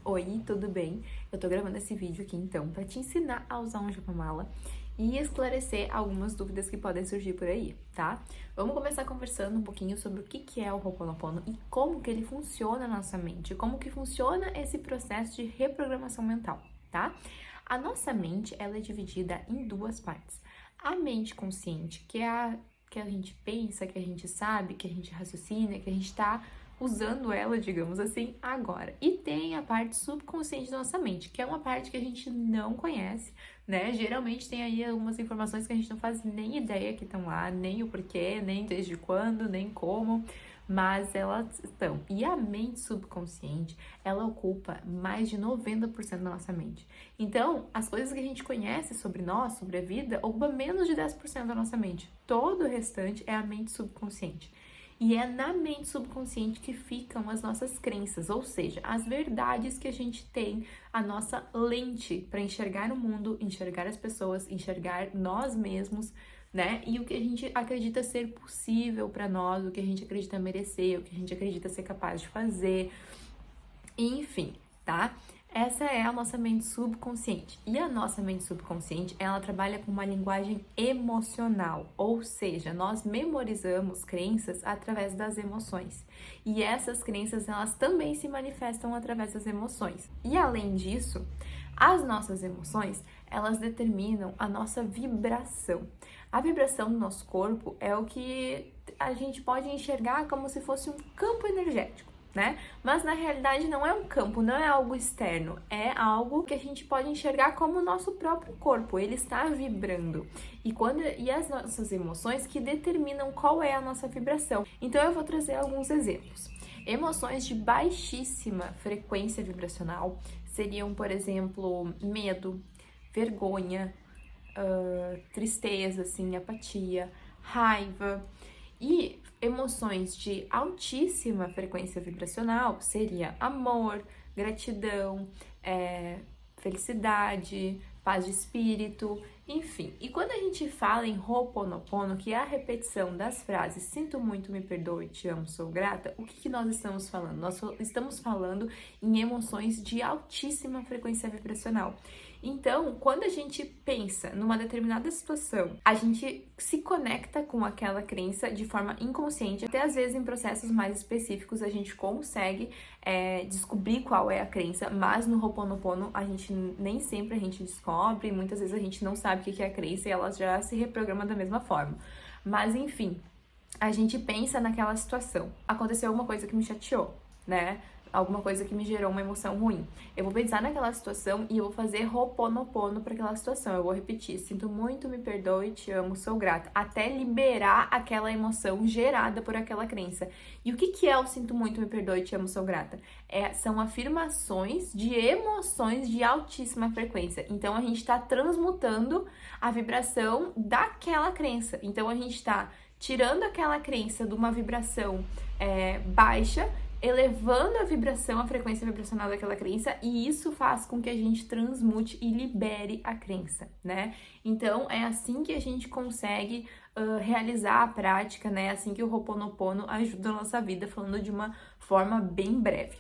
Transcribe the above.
Oi, tudo bem? Eu tô gravando esse vídeo aqui então para te ensinar a usar um Japamala e esclarecer algumas dúvidas que podem surgir por aí, tá? Vamos começar conversando um pouquinho sobre o que é o Ho'oponopono e como que ele funciona na nossa mente, como que funciona esse processo de reprogramação mental, tá? A nossa mente, ela é dividida em duas partes. A mente consciente, que é a que a gente pensa, que a gente sabe, que a gente raciocina, que a gente tá usando ela, digamos assim, agora. E tem a parte subconsciente da nossa mente, que é uma parte que a gente não conhece, né? Geralmente tem aí algumas informações que a gente não faz nem ideia que estão lá, nem o porquê, nem desde quando, nem como, mas elas estão. E a mente subconsciente, ela ocupa mais de 90% da nossa mente. Então, as coisas que a gente conhece sobre nós, sobre a vida, ocupa menos de 10% da nossa mente. Todo o restante é a mente subconsciente. E é na mente subconsciente que ficam as nossas crenças, ou seja, as verdades que a gente tem, a nossa lente para enxergar o mundo, enxergar as pessoas, enxergar nós mesmos, né? E o que a gente acredita ser possível para nós, o que a gente acredita merecer, o que a gente acredita ser capaz de fazer, enfim, tá? Essa é a nossa mente subconsciente. E a nossa mente subconsciente, ela trabalha com uma linguagem emocional, ou seja, nós memorizamos crenças através das emoções. E essas crenças, elas também se manifestam através das emoções. E além disso, as nossas emoções, elas determinam a nossa vibração. A vibração do nosso corpo é o que a gente pode enxergar como se fosse um campo energético, né? Mas na realidade não é um campo, não é algo externo, é algo que a gente pode enxergar como o nosso próprio corpo, ele está vibrando. E as nossas emoções que determinam qual é a nossa vibração. Então eu vou trazer alguns exemplos. Emoções de baixíssima frequência vibracional seriam, por exemplo, medo, vergonha, tristeza, assim, apatia, raiva. E emoções de altíssima frequência vibracional seria amor, gratidão, felicidade, paz de espírito, enfim. E quando a gente fala em Ho'oponopono, que é a repetição das frases sinto muito, me perdoe, te amo, sou grata, o que nós estamos falando? Nós estamos falando em emoções de altíssima frequência vibracional. Então, quando a gente pensa numa determinada situação, a gente se conecta com aquela crença de forma inconsciente. Até às vezes em processos mais específicos a gente consegue descobrir qual é a crença, mas no Ho'oponopono a gente nem sempre a gente descobre, muitas vezes a gente não sabe o que é a crença e ela já se reprograma da mesma forma. Mas enfim, a gente pensa naquela situação. Aconteceu alguma coisa que me chateou, né? Alguma coisa que me gerou uma emoção ruim. Eu vou pensar naquela situação e eu vou fazer Ho'oponopono para aquela situação. Eu vou repetir, sinto muito, me perdoe, te amo, sou grata, até liberar aquela emoção gerada por aquela crença. E o que é o sinto muito, me perdoe, te amo, sou grata? São afirmações de emoções de altíssima frequência. Então a gente está transmutando a vibração daquela crença. Então a gente está tirando aquela crença de uma vibração baixa, elevando a vibração, a frequência vibracional daquela crença, e isso faz com que a gente transmute e libere a crença, né? Então, é assim que a gente consegue realizar a prática, né? É assim que o Ho'oponopono ajuda a nossa vida, falando de uma forma bem breve.